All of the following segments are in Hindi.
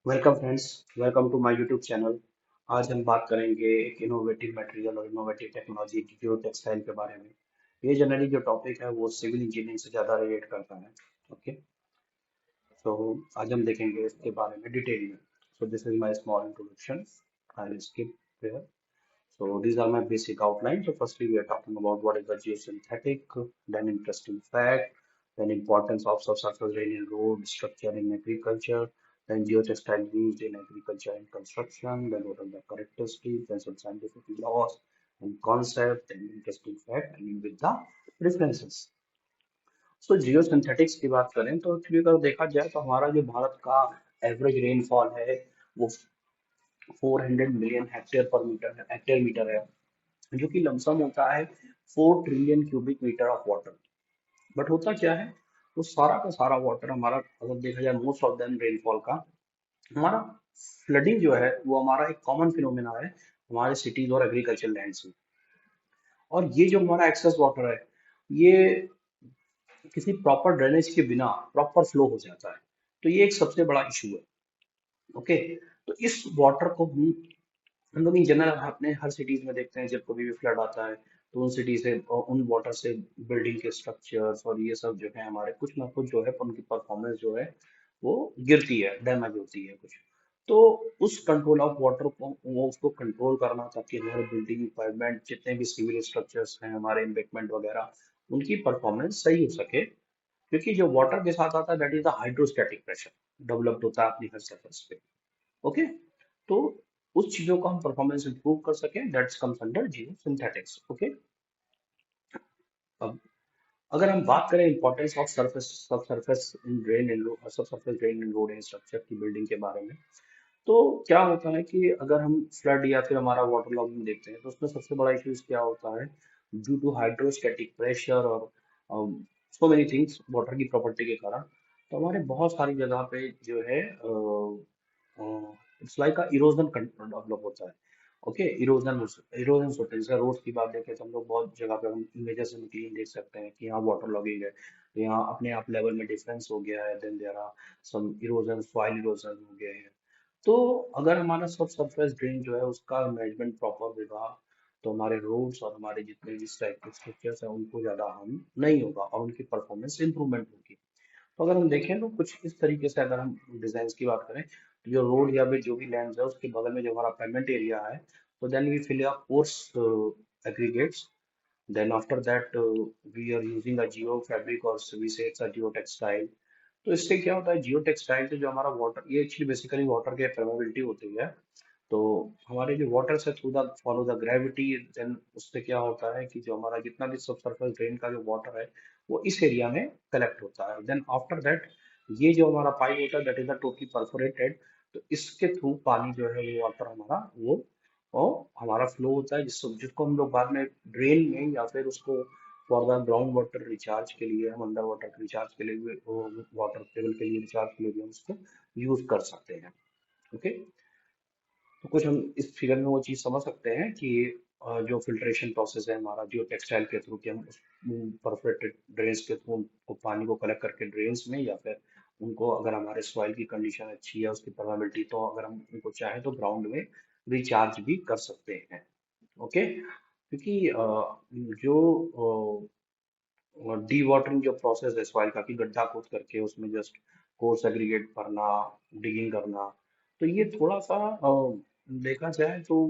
Welcome friends. Welcome to my YouTube channel. आज हम बात करेंगे एक इनोवेटिव मटेरियल और इनोवेटिव टेक्नोलॉजी जियो टेक्सटाइल के बारे में। ये जनरली जो टॉपिक है वो सिविल इंजीनियरिंग से ज़्यादा रिलेट करता है। ओके, तो आज हम देखेंगे इसके बारे में डिटेल में। So this is my small introduction. I will skip here. So these are my basic outlines. So firstly, we are talking about what is the geosynthetic, then interesting fact, then importance of subsurface rain in road structure in agriculture, then geotextile used in agriculture and construction, then what are the characteristics, then some scientific laws and concept, then interesting fact, and with the references. So जियोसिंथेटिक्स की बात करें तो एक्चुअली अगर देखा जाए तो हमारा जो भारत का एवरेज रेनफॉल है वो 400 मिलियन हेक्टेयर मीटर है, जो कि लमसम होता है 4 trillion cubic metre of water. But होता क्या है, वो सारा का सारा वाटर हमारा अगर देखा जाए मोस्ट ऑफ देम रेनफॉल का हमारा फ्लडिंग जो है वो हमारा एक कॉमन फिनोमेना है हमारे सिटीज और एग्रीकल्चर लैंड से। और ये जो हमारा एक्सेस वाटर है ये किसी प्रॉपर ड्रेनेज के बिना प्रॉपर फ्लो हो जाता है। तो ये एक सबसे बड़ा इशू है। ओके, तो इस वाटर को हम लोग इन जनरल अपने हर सिटीज में देखते हैं, जब कभी भी फ्लड आता है तो उन सिटी से और उन वाटर से बिल्डिंग के स्ट्रक्चर्स और ये सब जो है हमारे कुछ ना कुछ जो है उनकी परफॉर्मेंस जो है वो गिरती है, डैमेज होती है कुछ। तो उस कंट्रोल ऑफ वाटर को वो उसको कंट्रोल करना ताकि हमारे बिल्डिंग रिक्वायरमेंट जितने भी सिविल स्ट्रक्चर्स हैं हमारे इम्बैंकमेंट वगैरह उनकी परफॉर्मेंस सही हो सके। क्योंकि जो वाटर के साथ आता है that is the hydrostatic pressure developed होता है अपनी हर सरफेस पे। ओके, तो उस चीजों का हम परफॉर्मेंस इंप्रूव कर सकें that's comes under Jio synthetics. Okay, अब अगर हम बात करें इंपॉर्टेंस ऑफ सरफेस सब सरफेस इन ड्रेन इन सब surface drain in road structure की बिल्डिंग के बारे में, तो क्या होता है कि अगर हम फ्लड या फिर हमारा वाटर लॉगिंग देखते हैं तो उसमें सबसे बड़ा इश्यूज क्या होता है, ड्यू टू हाइड्रोस्टैटिक प्रेशर और सो मेनी थिंग्स वाटर की प्रॉपर्टी के कारण। तो हमारे बहुत सारी जगह पे जो है इट्स लाइक इरोजन डेवलप होता है। ओके, इरोजन इरोजन होते हैं। जैसे रोड की बात देखें तो हम लोग बहुत जगह पे हम इमेजेस में क्लीन देख सकते हैं कि यहाँ वाटर लॉगिंग है, तो यहाँ अपने आप लेवल में डिफरेंस हो गया है, then there are some erosion, soil erosion हो गए हैं। तो अगर हमारा सब सरफेस ड्रेन जो है उसका मैनेजमेंट प्रॉपर होगा तो हमारे रोड्स और हमारे जितने भी टाइप के स्ट्रक्चर्स हैं उनको ज़्यादा हार्म नहीं होगा और उनकी परफॉर्मेंस इंप्रूवमेंट होगी। तो अगर हम देखें तो कुछ इस तरीके से अगर हम डिजाइन की बात करें तो जो रोड या फिर जो भी लैंड है उसके बगल में जो हमारा पेमेंट एरिया है, तो then we fill up coarse aggregates. Then after that we are using a geo fabric और we say it's a geotextile. तो इससे क्या होता है, जियो टेक्सटाइल से जो हमारा वाटर ये एक्चुअली बेसिकली वाटर की परमेबिलिटी होती है। तो हमारे जो वाटर से through the follow the gravity, then उससे क्या होता है कि जो हमारा जितना भी सब सरफेस ड्रेन का जो वाटर है वो इस एरिया में कलेक्ट होता है। देन आफ्टर दैट ये जो हमारा पाइप होता है that is the totally perforated. तो इसके थ्रू पानी जो है वो वाटर हमारा वो हमारा फ्लो होता है जिसको जिसको हम लोग बाद में ड्रेन में या फिर उसको for the ground water recharge के लिए हम अंडर वाटर रिचार्ज के लिए भी वाटर टेबल के लिए रिचार्ज के लिए भी हम उसको यूज कर सकते हैं। ओके, तो कुछ हम इस फिगर में वो चीज समझ सकते हैं कि जो फिल्ट्रेशन प्रोसेस है हमारा जियो टेक्सटाइल के थ्रू कि हम उस परफोरेटेड ड्रेन्स के थ्रू उनको पानी को कलेक्ट करके ड्रेन्स में या फिर उनको अगर हमारे सॉइल की कंडीशन अच्छी है उसकी परमेबिलिटी तो अगर हम उनको चाहें तो ग्राउंड में रिचार्ज भी कर सकते हैं। ओके, क्योंकि जो डी वाटरिंग जो प्रोसेस है सॉइल का कि गड्ढा खोद करके उसमें जस्ट कोर्स एग्रीगेट भरना, डिगिंग करना, तो ये थोड़ा सा देखा जाए तो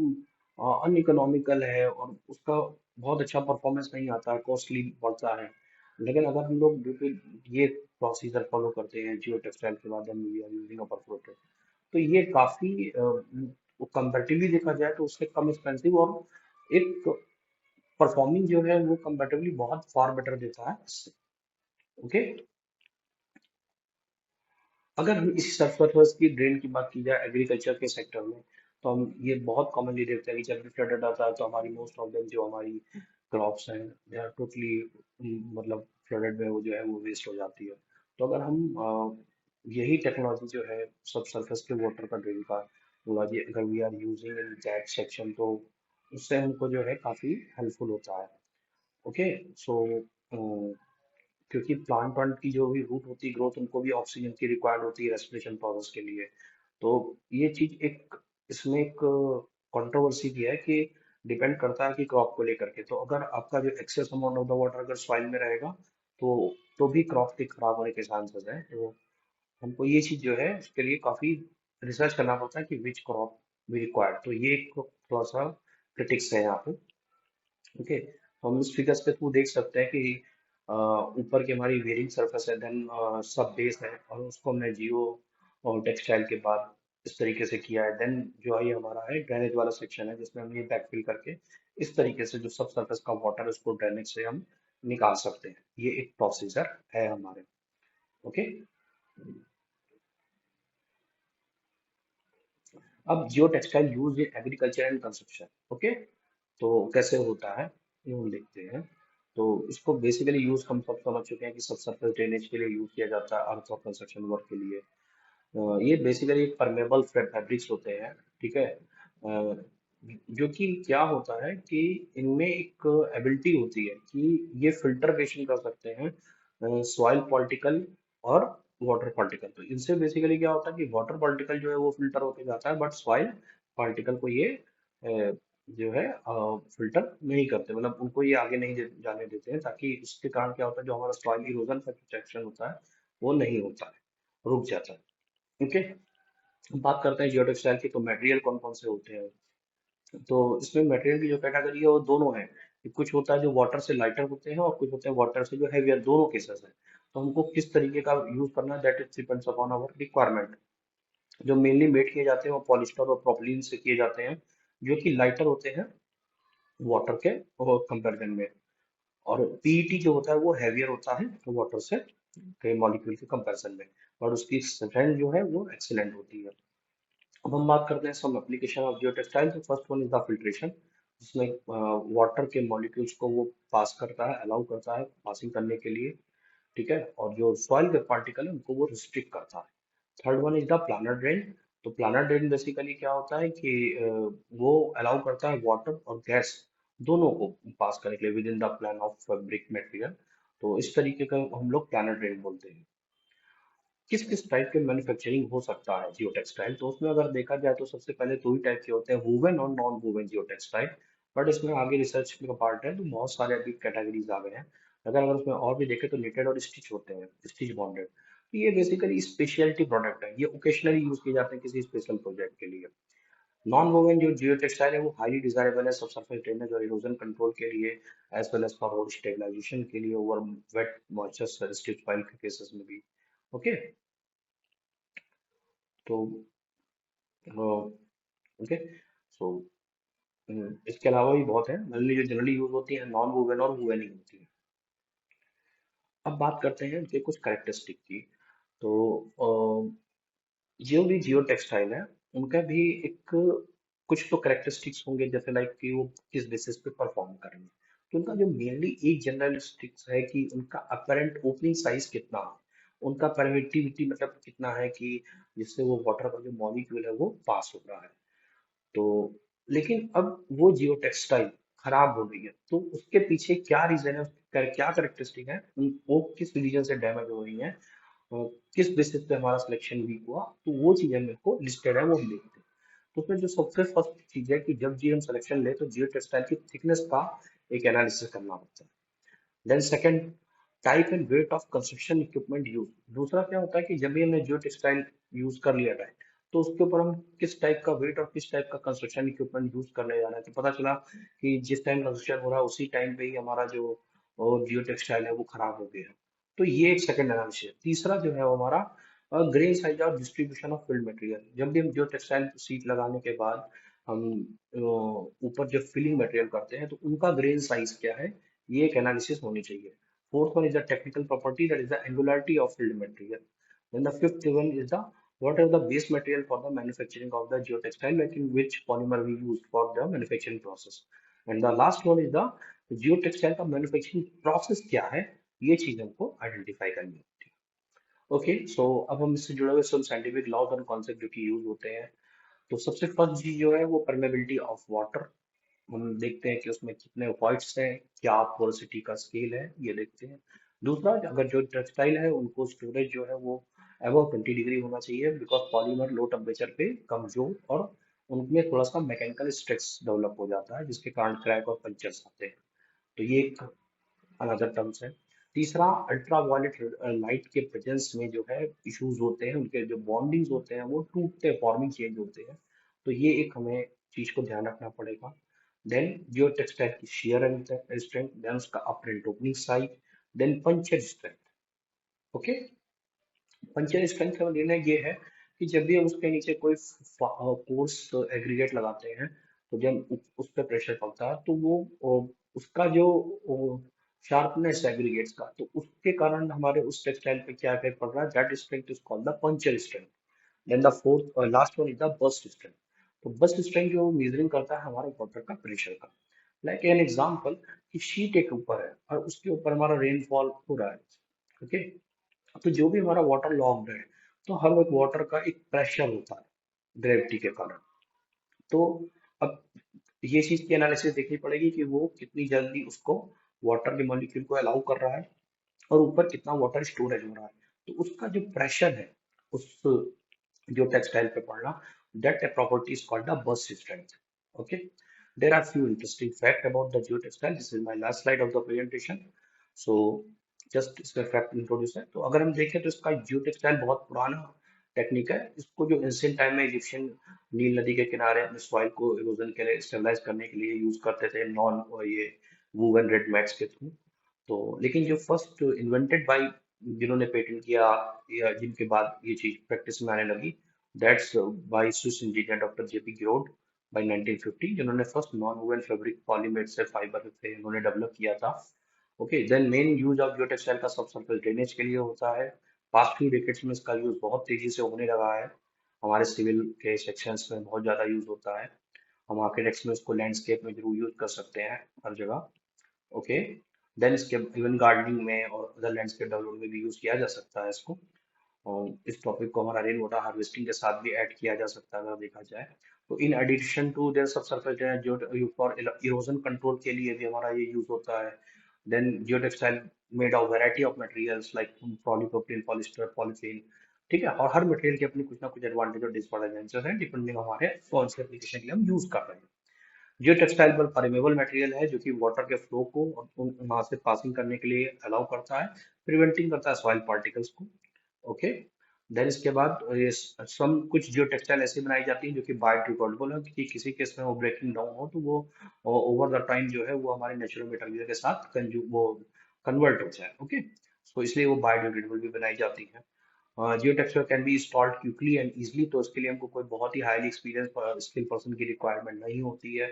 अनइकोनॉमिकल है और उसका बहुत अच्छा परफॉर्मेंस नहीं आता है, कॉस्टली पड़ता है। लेकिन अगर हम लोग बिल्कुल ये प्रोसीजर फॉलो करते हैं जियो टेक्सटाइल के बाद we are using a perforated, तो ये काफी कंपैरेटिवली देखा जाए तो उससे कम एक्सपेंसिव और एक परफॉर्मिंग जो है वो कंपैरेटिवली बहुत फार बेटर देता है इससे। ओके, अगर हम इस सरफेस की ड्रेन की बात की जाए एग्रीकल्चर के सेक्टर में, तो हम ये बहुत कॉमनली देखते हैं कि जब भी फ्लडेड आता है तो हमारी मोस्ट ऑफ देम जो हमारी क्रॉप्स हैं दे आर टोटली मतलब फ्लडेड में वो जो है वो वेस्ट हो जाती है। तो अगर हम यही टेक्नोलॉजी जो है सब सरफेस के वाटर का ड्रेन का टेक्नोलॉजी अगर we are using in that section तो उससे हमको जो है काफी हेल्पफुल होता है। ओके, सो क्योंकि प्लांट वांट की जो भी रूट होती है ग्रोथ उनको भी ऑक्सीजन की रिक्वायर्ड होती है रेस्पिरेशन प्रोसेस के लिए। तो ये चीज एक इसमें एक कंट्रोवर्सी भी है कि डिपेंड करता है कि क्रॉप को लेकर के। तो अगर आपका जो excess amount of the water अगर सॉइल में रहेगा तो भी क्रॉप के खराब होने के चांसेस है। तो हमको ये चीज जो है उसके लिए काफी रिसर्च करना पड़ता है कि विच क्रॉप वी रिक्वायर्ड। तो ये एक थोड़ा सा क्रिटिक्स है यहाँ पे। ओके, हम इस फिगर्स के थ्रू देख सकते हैं कि ऊपर की हमारी वेरिंग सरफेस है, देन सब बेस है, और उसको हमने जियो और टेक्सटाइल के बाद इस तरीके से किया है। देन जो ये हमारा है ड्रेनेज वाला सेक्शन है जिसमें हम ये बैकफिल करके इस तरीके से जो सब सरफेस का वाटर है उसको ड्रेनेज से हम निकाल सकते हैं। ये एक प्रोसीजर है हमारे। ओके, अब geotextile use in agriculture and construction. Okay, तो कैसे होता है ये हम देखते हैं। तो इसको बेसिकली यूज हम सब समझ चुके हैं कि सब सरफेस ड्रेनेज के लिए यूज किया जाता है, अर्थ और कंस्ट्रक्शन वर्क के लिए। ये बेसिकली परमेबल फैब्रिक्स होते हैं, ठीक है। जो कि क्या होता है कि इनमें एक एबिलिटी होती है कि ये फिल्टरेशन कर सकते हैं सॉइल पार्टिकल और वाटर पार्टिकल। तो इनसे बेसिकली क्या होता है कि वाटर पार्टिकल जो है वो फिल्टर होके जाता है, बट सॉइल पार्टिकल को ये जो है फिल्टर नहीं करते, मतलब उनको ये आगे नहीं जाने देते हैं, ताकि उसके कारण क्या होता है जो हमारा सॉइल इरोजन का प्रोटेक्शन होता है वो नहीं होता है, रुक जाता है। ओके, बात करते हैं जियो टेक्सटाइल की। तो मटेरियल कौन कौन से होते हैं। तो इसमें मटेरियल की जो कैटेगरी है वो दोनों है कि कुछ होता है जो वाटर से लाइटर होते हैं और कुछ होते हैं वाटर से जो हैवियर, दोनों केसेस है। तो हमको किस तरीके का यूज करना है that is depends upon our requirement. जो मेनली मेड किए जाते हैं वो पॉलिस्टर और प्रोपिलीन से किए जाते हैं, जो कि लाइटर होते हैं वाटर के कंपेरिजन में। और पीईटी जो होता है वो हैवियर होता है वाटर से के मॉलिक्यूल के कंपेरिजन में, और उसकी स्ट्रेंथ जो है वो एक्सीलेंट होती है। अब हम बात करते हैं some application of geotextile. तो first one is the filtration, जिसमें वाटर के मॉलिक्यूल्स को वो पास करता है, अलाउ करता है पासिंग करने के लिए, ठीक है। और जो सॉइल के पार्टिकल है उनको वो रिस्ट्रिक्ट करता है। Third one is the planar drain. तो प्लानर ड्रेन बेसिकली क्या होता है कि वो अलाउ करता है वाटर और गैस दोनों को पास करने के लिए with in the plan of brick material. तो इस तरीके का हम लोग प्लानर ड्रेन बोलते हैं। किस किस टाइप के मैन्युफैक्चरिंग हो सकता है जियो टेक्सटाइल। तो उसमें अगर देखा जाए तो सबसे पहले दो ही टाइप के होते हैं, वुवन और non woven Jio textile. But इसमें आगे रिसर्च का पार्ट है तो बहुत सारे अभी कैटेगरीज आ गए हैं। अगर उसमें और भी देखें तो निटेड और स्टिच होते हैं, स्टिच बॉन्डेड। तो ये बेसिकली स्पेशलिटी प्रोडक्ट है, ये ओकेशनली यूज किए जाते हैं किसी स्पेशल प्रोजेक्ट के लिए। नॉन वोवन जो जियो टेक्सटाइल है वो हाईली डिजायरेबल है सब सरफेस ड्रेनेज और इरोजन कंट्रोल के लिए, as well as for road stabilisation के लिए, over wet moisture stitch file के केसेस में भी। ओके, तो ओके, सो इसके अलावा भी बहुत है, मेनली जो जनरली यूज होती है नॉन वुवन और वुवन ही होती है। अब बात करते हैं इनके कुछ कैरेक्टरिस्टिक की। तो जो भी जियो टेक्सटाइल है उनका भी एक कुछ तो कैरेक्टरिस्टिक्स होंगे, जैसे लाइक कि वो किस बेसिस पे परफॉर्म करेंगे। तो उनका जो मेनली एक जनरलिस्टिक्स है कि उनका अपरेंट ओपनिंग साइज कितना है, उनका परमिटिविटी मतलब कितना है कि जिससे वो वाटर का जो मॉलिक्यूल है वो पास हो रहा है। तो लेकिन अब वो जियो टेक्सटाइल खराब हो गई है, तो उसके पीछे क्या रीजन है, उसकी क्या करेक्टरिस्टिक है, वो किस रीजन से डैमेज हो रही है, किस बेसिस पे हमारा सिलेक्शन वीक हुआ, तो वो चीजें मेरे को लिस्टेड है वो हम देखते हैं। तो उसमें जो सबसे फर्स्ट चीज है कि जब जी हम सिलेक्शन ले तो जियो टेक्सटाइल की थिकनेस का एक एनालिसिस करना होता है। Then second, type and weight of construction equipment use. दूसरा क्या होता है कि जब भी हमने जियो टेक्सटाइल यूज कर लिया है तो उसके ऊपर हम किस टाइप का वेट और किस टाइप का कंस्ट्रक्शन इक्विपमेंट यूज करने जा रहे हैं। तो पता चला कि जिस टाइम कंस्ट्रक्शन हो रहा है उसी टाइम पे ही हमारा जो जियो टेक्सटाइल है वो खराब हो गया। तो ये एक सेकंड एनालिसिस है। तीसरा जो है वो हमारा ग्रेन साइज और डिस्ट्रीब्यूशन ऑफ फिल्ड मटेरियल। जब भी हम जियो टेक्सटाइल सीट लगाने के बाद हम ऊपर जो फिलिंग मटेरियल करते हैं तो उनका ग्रेन साइज क्या है, ये एक एनालिसिस होनी चाहिए। Fourth one is the technical property, that is the angularity of filled material. Then the fifth one is the what are the base material for the manufacturing of the geotextile, like in which polymer we use for the manufacturing process. And the last one is the geotextile का manufacturing process क्या है, ये चीज हमको आइडेंटिफाई करनी होती है। ओके, सो अब हम इससे जुड़े हुए सब साइंटिफिक लॉज और कॉन्सेप्ट जो कि यूज होते हैं। तो सबसे फर्स्ट चीज जो है वो परमेबिलिटी ऑफ वाटर। हम देखते हैं कि उसमें कितने वॉइड्स हैं, क्या पोरोसिटी का स्केल है, ये देखते हैं। दूसरा, अगर जो टेक्सटाइल है उनको स्टोरेज जो है वो अबव 20 डिग्री होना चाहिए, बिकॉज पॉलीमर लो टेम्परेचर पे कमजोर और उनमें थोड़ा सा मैकेनिकल स्ट्रेस डेवलप हो जाता है, जिसके कारण क्रैक और पंचर्स आते हैं। तो ये एक अनदर टर्म्स है। तीसरा, अल्ट्रा वायलेट लाइट के प्रेजेंस में जो है इश्यूज होते हैं, उनके जो बॉन्डिंग्स होते हैं वो टूटते हैं, फॉर्मिंग चेंज होते हैं। तो ये एक हमें चीज को ध्यान रखना पड़ेगा। देन जियो टेक्सटाइल की शेयर एंड स्ट्रेंथ, देन उसका apparent opening size, then puncture strength. Okay, puncture strength का निर्णय ये है कि जब भी हम उसके नीचे कोई कोर्स एग्रीगेट लगाते हैं, तो जब उस पर प्रेशर पड़ता है तो वो उसका जो शार्पनेस एग्रीगेट्स का, तो उसके कारण हमारे उस टेक्सटाइल पे क्या इफेक्ट पड़ रहा है, that strength is called the puncture strength. Then the fourth last one is the burst strength. तो बर्स्ट स्ट्रेंथ जो मेजरिंग करता है हमारे वाटर का प्रेशर का। लाइक एन एग्जांपल, कि शीट एक ऊपर है और उसके ऊपर हमारा रेनफॉल हो रहा है। ओके, तो जो भी हमारा वाटर लॉग्ड है, तो हर एक वाटर का एक प्रेशर होता है ग्रेविटी के कारण। तो अब ये चीज की एनालिसिस देखनी पड़ेगी कि वो कितनी जल्दी उसको वाटर के मॉलिक्यूल को अलाउ कर रहा है और ऊपर कितना वाटर स्टोरेज हो रहा है। तो उसका जो प्रेशर है उस जो टेक्सटाइल पे पड़ना, that property is called the burst strength. Okay, there are few interesting fact about the geotextile. This is my last slide of the presentation. So just इसका फैक्ट इंट्रोड्यूस है। तो अगर हम देखें तो इसका जियोटेक्सटाइल बहुत पुराना टेक्निक है। इसको जो एंशियंट टाइम में इजिप्शियन नील नदी के किनारे अपने सॉइल को इरोजन के लिए स्टेबलाइज करने के लिए यूज करते थे, नॉन ये वूवन रेड मैट्स के थ्रू। तो लेकिन जो फर्स्ट इन्वेंटेड बाय, जिन्होंने पेटेंट किया या जिनके बाद ये चीज प्रैक्टिस में आने लगी, that's by Swiss engineer doctor JP Giroud by 1950, जिन्होंने first non woven fabric polymade से फाइबर से उन्होंने डेवलप किया था। Okay, then main use of geotextile का सबसर्फेस ड्रेनेज के लिए होता है। पास्ट फ्यू डिकेड्स में इसका यूज बहुत तेजी से होने लगा है। हमारे सिविल के सेक्शंस में बहुत ज्यादा यूज होता है। हम आर्किटेक्ट्स में इसको लैंडस्केप में जरूर यूज कर सकते हैं, हर जगह। ओके, देन इसके इवन गार्डनिंग में और अदर लैंडस्केप डेवलपमेंट में भी यूज किया जा सकता है इसको। और इस टॉपिक को हमारा रेन वाटर हार्वेस्टिंग के साथ भी ऐड किया जा सकता है अगर देखा जाए तो। In addition to their subsurface drainage, जो फॉर इरोजन कंट्रोल के लिए भी हमारा ये यूज होता है। Then geotextile made of variety of materials like polypropylene, polyester, polythene. ठीक है, और हर मटेरियल के अपने कुछ ना कुछ एडवांटेज और डिसएडवांटेजेस हैं, डिपेंडिंग हमारे कौन से एप्लीकेशन के लिए हम यूज कर रहे हैं। जियो टेक्सटाइल पर परमेबल मटेरियल है, जो कि वाटर के फ्लो को और वहां से पासिंग करने के लिए अलाउ करता है, प्रिवेंटिंग करता है सॉइल पार्टिकल्स को। ओके, देन इसके बाद ये सम कुछ जियो टेक्सटाइल ऐसी बनाई जाती है जो कि बायोडिग्रेडेबल है, कि किसी केस में वो ब्रेकिंग डाउन हो तो वो ओवर द टाइम जो है वो हमारे नेचुरल मटेरियल के साथ वो कन्वर्ट हो जाए। ओके, तो इसलिए वो बायोडिग्रेडेबल भी बनाई जाती है। Geotextile can be installed quickly and easily, तो इसके लिए हमको कोई बहुत ही हाईली एक्सपीरियंस स्किल पर्सन की रिक्वायरमेंट नहीं होती है।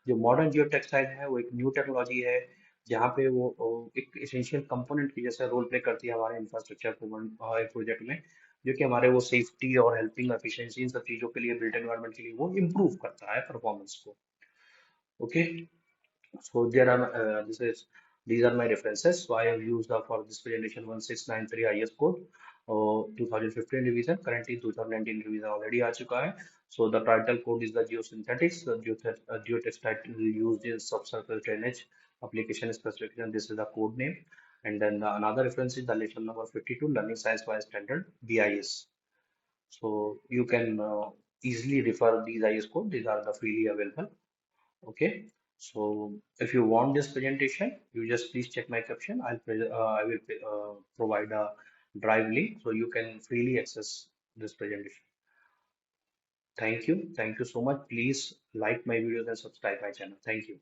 जो मॉडर्न जियो टेक्सटाइल है वो एक न्यू टेक्नोलॉजी है, जहाँ पे वो एक एसेंशियल कंपोनेंट की जैसे रोल प्ले करती है हमारे इंफ्रास्ट्रक्चर प्रोजेक्ट में, जो कि हमारे वो सेफ्टी और हेल्पिंग एफिशिएंसी इन सब चीजों के लिए, बिल्ट एनवायरनमेंट के लिए वो इम्प्रूव करता है परफॉर्मेंस को। Okay, so there are this is these are my references. So I have used for this presentation 1693 IS code, 2015 revision. Currently 2019 revision already आ चुका है. So the title code is the geosynthetics, the geotextile used in subsurface drainage application specification. This is the code name. And then another reference is the lesson number 52, Learning Science by Standard BIS. So you can easily refer these IS code. These are the freely available. Okay, so if you want this presentation, you just please check my caption. I will provide a drive link so you can freely access this presentation. Thank you so much. Please like my videos and subscribe my channel. Thank you.